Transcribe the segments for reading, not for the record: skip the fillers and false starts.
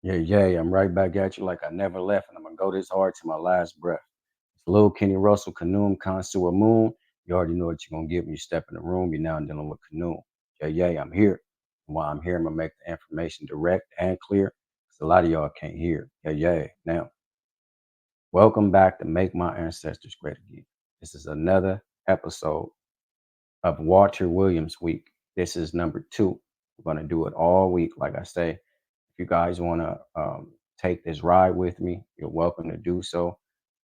Yeah, yeah, I'm right back at you like I never left, and I'm gonna go this hard to my last breath. It's Lil Kenny Russell, Kanoom, Consu Moon. You already know what you're gonna get when you step in the room. You're now dealing with Kanoom. Yeah, yeah, I'm here. And while I'm here, I'm gonna make the information direct and clear, because a lot of y'all can't hear. Yeah, yeah. Now, welcome back to Make My Ancestors Great Again. This is another episode of Walter Williams Week. This is number 2. We're gonna do it all week, like I say. If you guys want to take this ride with me, you're welcome to do so.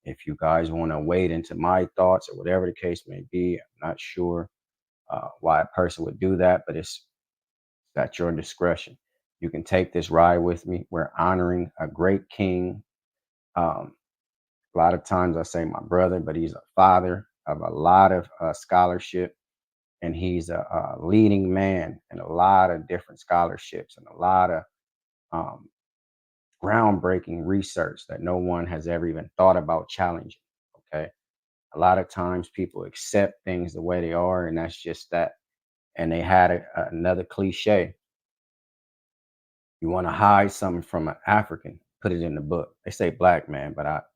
If you guys want to wade into my thoughts or whatever the case may be, I'm not sure why a person would do that, but it's at your discretion. You can take this ride with me. We're honoring a great king. Um, a lot of times I say my brother, but he's a father of a lot of scholarship, and he's a leading man in a lot of different scholarships and a lot of um, groundbreaking research that no one has ever even thought about challenging. Okay. A lot of times people accept things the way they are, and that's just that. And they had another cliche: you want to hide something from an African, put it in the book. They say black man, but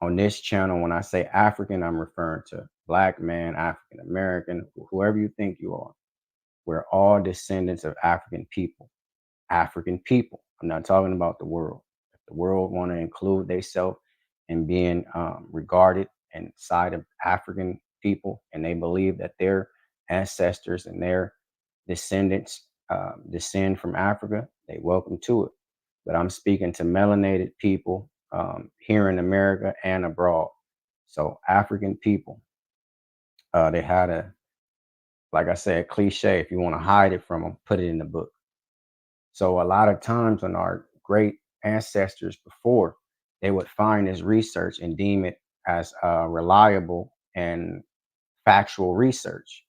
on this channel, when I say African, I'm referring to black man, African American, whoever you think you are. We're all descendants of African people. African people. I'm not talking about the world. If the world want to include themselves in being regarded inside of African people, and they believe that their ancestors and their descendants descend from Africa, they welcome to it. But I'm speaking to melanated people here in America and abroad. So African people, they had like I said, a cliche. If you want to hide it from them, put it in the book. So a lot of times when our great ancestors before, they would find this research and deem it as reliable and factual research,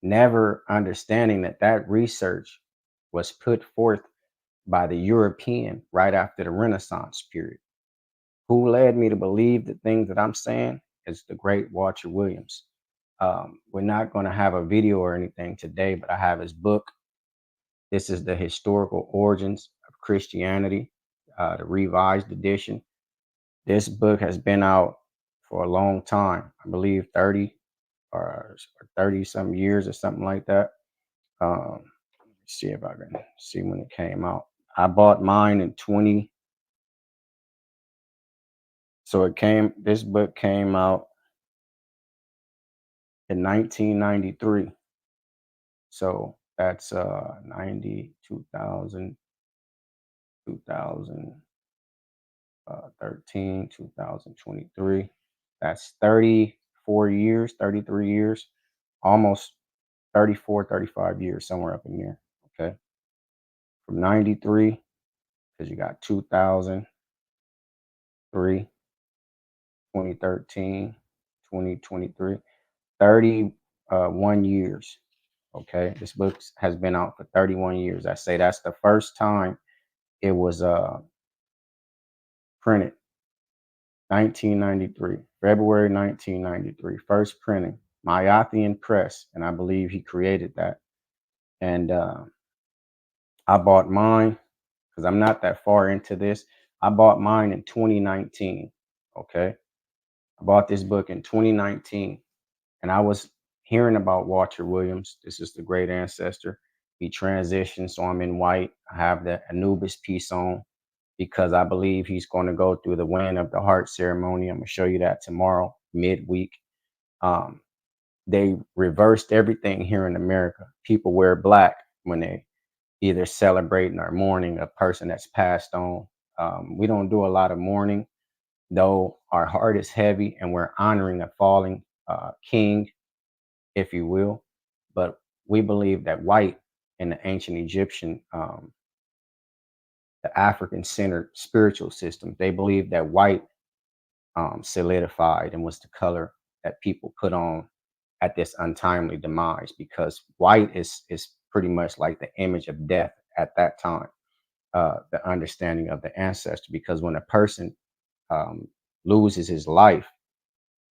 never understanding that that research was put forth by the European right after the Renaissance period. Who led me to believe the things that I'm saying is the great Walter Williams. We're not going to have a video or anything today, but I have his book. This is the historical origins of Christianity, the revised edition. This book has been out for a long time. I believe 30 or 30 some years or something like that. Let me see if I can see when it came out. I bought mine in 20. So this book came out in 1993. So that's 90, 2000, 2013, 2023. That's 34 years, 33 years, almost 34, 35 years, somewhere up in there. Okay. From 93, because you got 2003, 2013, 2023, 31 years. Okay. This book has been out for 31 years. I say that's the first time it was printed. 1993, February 1993, first printing, Mayathean Press, and I believe he created that. And I bought mine because I'm not that far into this. I bought mine in 2019. Okay, I bought this book in 2019, and I was hearing about Walter Williams. This is the great ancestor. He transitioned, so I'm in white. I have the Anubis piece on because I believe he's going to go through the weighing of the heart ceremony. I'm going to show you that tomorrow, midweek. Um, they reversed everything here in America. People wear black when they either celebrating or mourning a person that's passed on. We don't do a lot of mourning, though our heart is heavy and we're honoring a falling king, if you will. But we believe that white in the ancient Egyptian, the African centered spiritual system, they believe that white solidified and was the color that people put on at this untimely demise, because white is pretty much like the image of death at that time, the understanding of the ancestor, because when a person um, loses his life,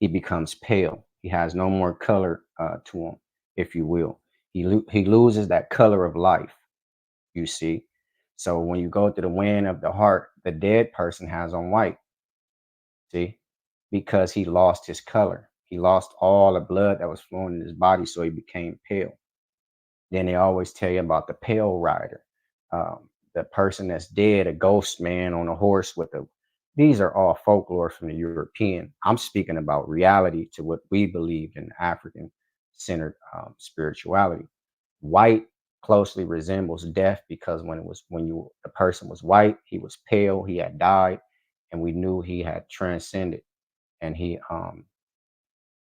he becomes pale. He has no more color to him, if you will. He loses that color of life, you see. So when you go through the wind of the heart, the dead person has on white. See, because he lost his color. He lost all the blood that was flowing in his body, so he became pale. Then they always tell you about the pale rider, the person that's dead, a ghost man on a horse with a. These are all folklore from the European. I'm speaking about reality to what we believed in African centered spirituality. White closely resembles death because when the person was white, he was pale, he had died, and we knew he had transcended, and he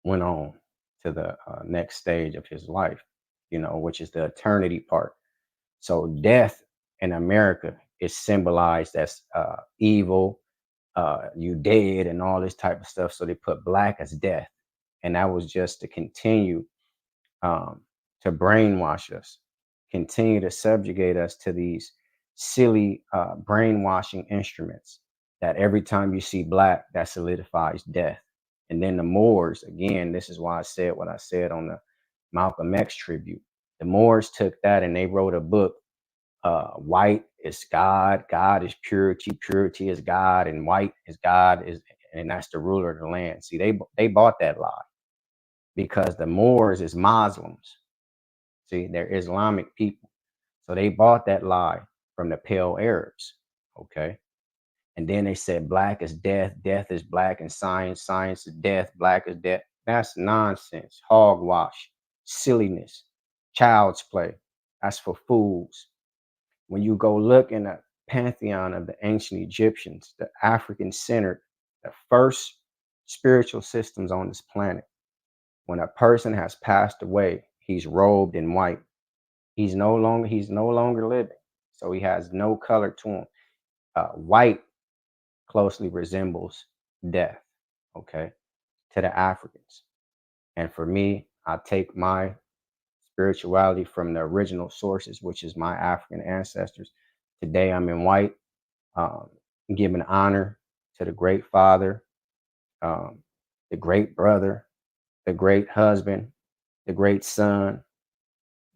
went on to the next stage of his life, which is the eternity part. So death in America is symbolized as evil, you dead, and all this type of stuff. So they put black as death, and that was just to continue um, to brainwash us, continue to subjugate us to these silly brainwashing instruments that every time you see black, that solidifies death. And then the Moors, again, this is why I said what I said on the Malcolm X tribute. The Moors took that and they wrote a book. White is God, God is purity, purity is God, and white is God is, and that's the ruler of the land. See, they bought that lie because the Moors is Muslims. See, they're Islamic people. So they bought that lie from the pale Arabs. Okay. And then they said black is death, death is black, and science, science is death, black is death. That's nonsense, hogwash, silliness, child's play. That's for fools. When you go look in the pantheon of the ancient Egyptians, the African centered, the first spiritual systems on this planet, when a person has passed away, he's robed in white. He's no longer living. So he has no color to him. White closely resembles death, okay, to the Africans. And for me, I take my spirituality from the original sources, which is my African ancestors. Today I'm in white, um, giving honor to the great father, um, the great brother, the great husband, the great son,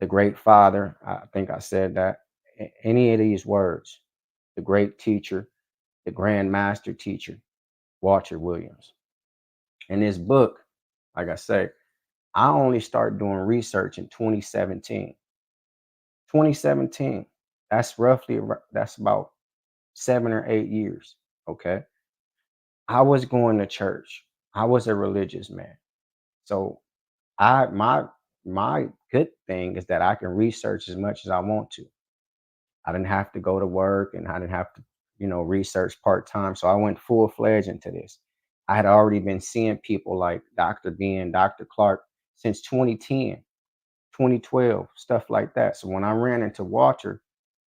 the great father. I think I said that. Any of these words, the great teacher, the grand master teacher, Walter Williams. In this book, like I say, I only started doing research in 2017. 2017. That's about 7 or 8 years. Okay. I was going to church. I was a religious man. So I my good thing is that I can research as much as I want to. I didn't have to go to work and I didn't have to, research part time. So I went full fledged into this. I had already been seeing people like Dr. B and Dr. Clark since 2010, 2012, stuff like that. So when I ran into Walter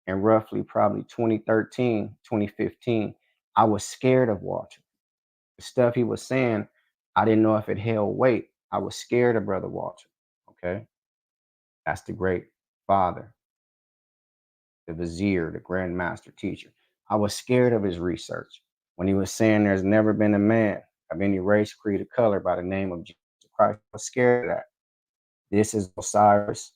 in roughly probably 2013, 2015, I was scared of Walter. The stuff he was saying, I didn't know if it held weight. I was scared of Brother Walter. Okay. That's the great father, the vizier, the grand master teacher. I was scared of his research when he was saying there's never been a man of any race, creed, or color by the name of Jesus Christ. I was scared of that. This is Osiris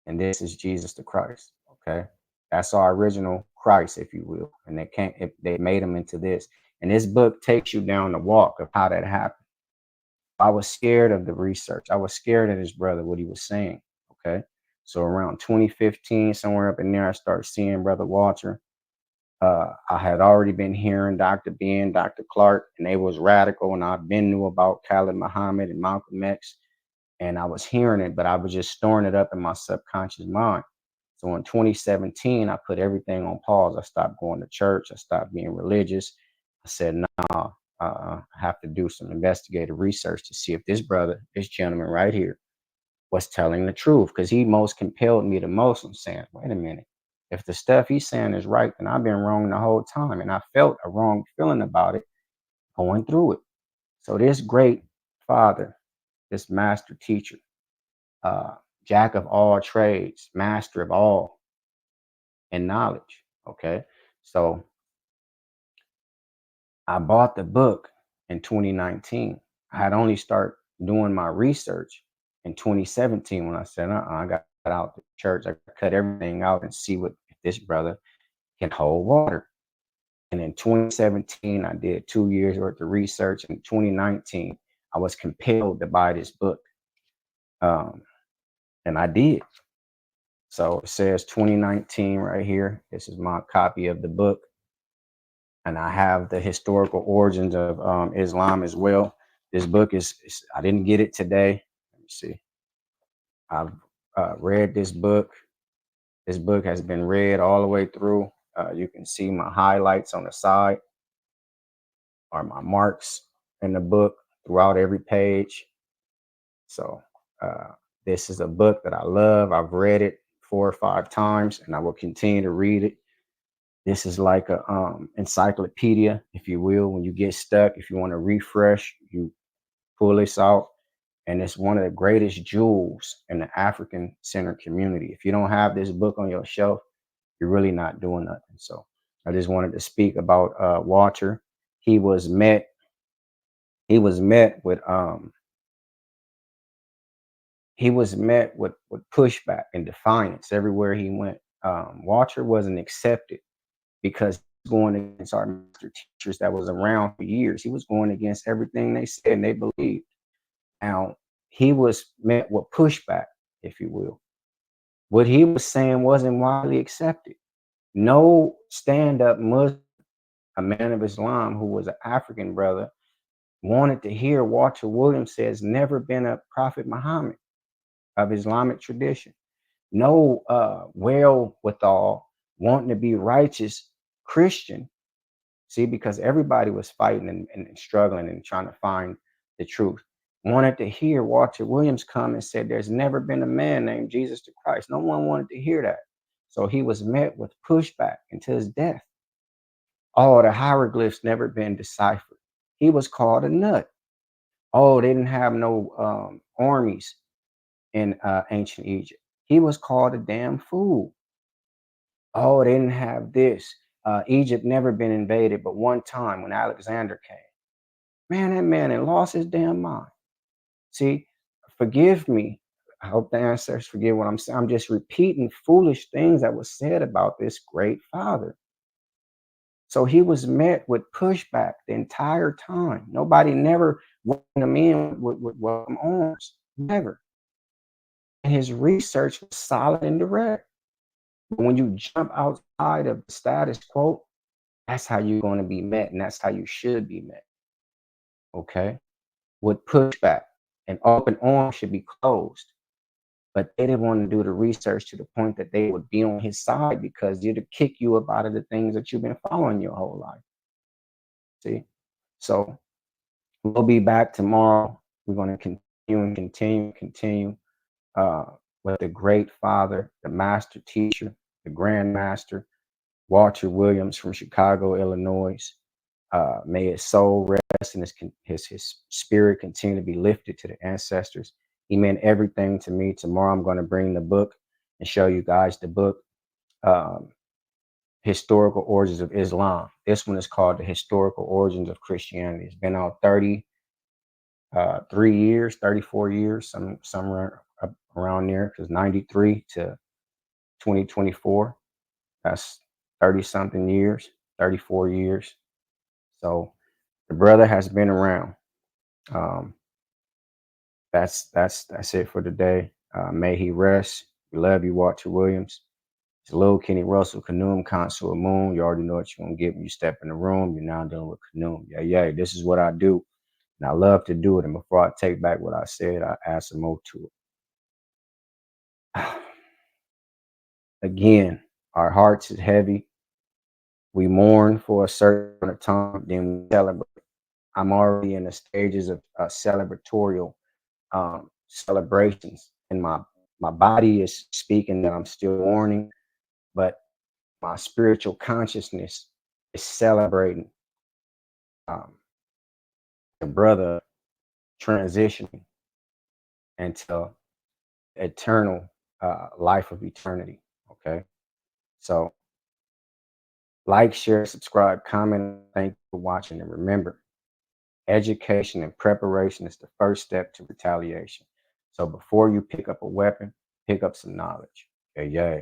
and this is Jesus the Christ. Okay. That's our original Christ, if you will. And they made him into this. And this book takes you down the walk of how that happened. I was scared of the research. I was scared of his brother, what he was saying. Okay. So around 2015, somewhere up in there, I started seeing Brother Walter. I had already been hearing Dr. Ben, Dr. Clark, and they was radical, and I've been knew about Khalid Muhammad and Malcolm X, and I was hearing it, but I was just storing it up in my subconscious mind. So in 2017, I put everything on pause. I stopped going to church. I stopped being religious. I said, nah, I have to do some investigative research to see if this brother, this gentleman right here, was telling the truth. Because he most compelled me the most. I'm saying, wait a minute. If the stuff he's saying is right, then I've been wrong the whole time. And I felt a wrong feeling about it going through it. So this great father, this master teacher, uh, jack of all trades, master of all in knowledge. Okay. So I bought the book in 2019. I had only start doing my research in 2017 when I said, I got cut out the church. I cut everything out and see what if this brother can hold water. And in 2017, I did 2 years worth of research. In 2019, I was compelled to buy this book. Um, and I did. So it says 2019 right here. This is my copy of the book. And I have the historical origins of Islam as well. This book I didn't get it today. Let me see. I've read this book. This book has been read all the way through. You can see my highlights on the side or my marks in the book throughout every page. So uh, this is a book that I love. I've read it 4 or 5 times, and I will continue to read it. This is like a encyclopedia, if you will. When you get stuck, if you want to refresh, you pull this out, and it's one of the greatest jewels in the African Center community. If you don't have this book on your shelf, you're really not doing nothing. So I just wanted to speak about Walter. He was met. He was met with pushback and defiance everywhere he went. Walter wasn't accepted because he was going against our master teachers that was around for years. He was going against everything they said and they believed. Now he was met with pushback, if you will. What he was saying wasn't widely accepted. No stand-up Muslim, a man of Islam who was an African brother, wanted to hear Walter Williams say has never been a Prophet Muhammad of Islamic tradition. No wherewithal wanting to be righteous Christian. See, because everybody was fighting and struggling and trying to find the truth. Wanted to hear Walter Williams come and said, there's never been a man named Jesus the Christ. No one wanted to hear that. So he was met with pushback until his death. Oh, the hieroglyphs never been deciphered. He was called a nut. Oh, they didn't have no armies in ancient Egypt. He was called a damn fool. Oh, they didn't have this. Egypt never been invaded, but one time when Alexander came. Man, that man had lost his damn mind. See, forgive me. I hope the ancestors forgive what I'm saying. I'm just repeating foolish things that was said about this great father. So he was met with pushback the entire time. Nobody never welcomed him in with welcome arms. Never. And his research was solid and direct. But when you jump outside of the status quo, that's how you're going to be met, and that's how you should be met. Okay? With pushback, and open arms should be closed. But they didn't want to do the research to the point that they would be on his side because they'd kick you up out of the things that you've been following your whole life. See? So we'll be back tomorrow. We're going to continue with the great father, the master teacher, the grand master, Walter Williams from Chicago, Illinois. May his soul rest and his spirit continue to be lifted to the ancestors. He meant everything to me. Tomorrow I'm going to bring the book and show you guys the book, Historical Origins of Islam. This one is called The Historical Origins of Christianity. It's been out 33 years, 34 years, somewhere around there, because 93 to 2024, that's 30 something years, 34 years. So the brother has been around. That's it for today. May he rest. We love you, Walter Williams. It's Lil Kenny Russell, Kanoum, Consul Moon. You already know what you're gonna get when you step in the room. You're now dealing with Kanoum. Yeah. This is what I do. And I love to do it. And before I take back what I said, I add some more to it. Again, our hearts is heavy. We mourn for a certain amount of time, then we celebrate. I'm already in the stages of celebratorial celebrations, and my body is speaking that I'm still mourning, but my spiritual consciousness is celebrating um, the brother transitioning into eternal life of eternity. Okay, so like, share, subscribe, comment. Thank you for watching, and remember, education and preparation is the first step to retaliation. So before you pick up a weapon, pick up some knowledge. Yeah, yeah.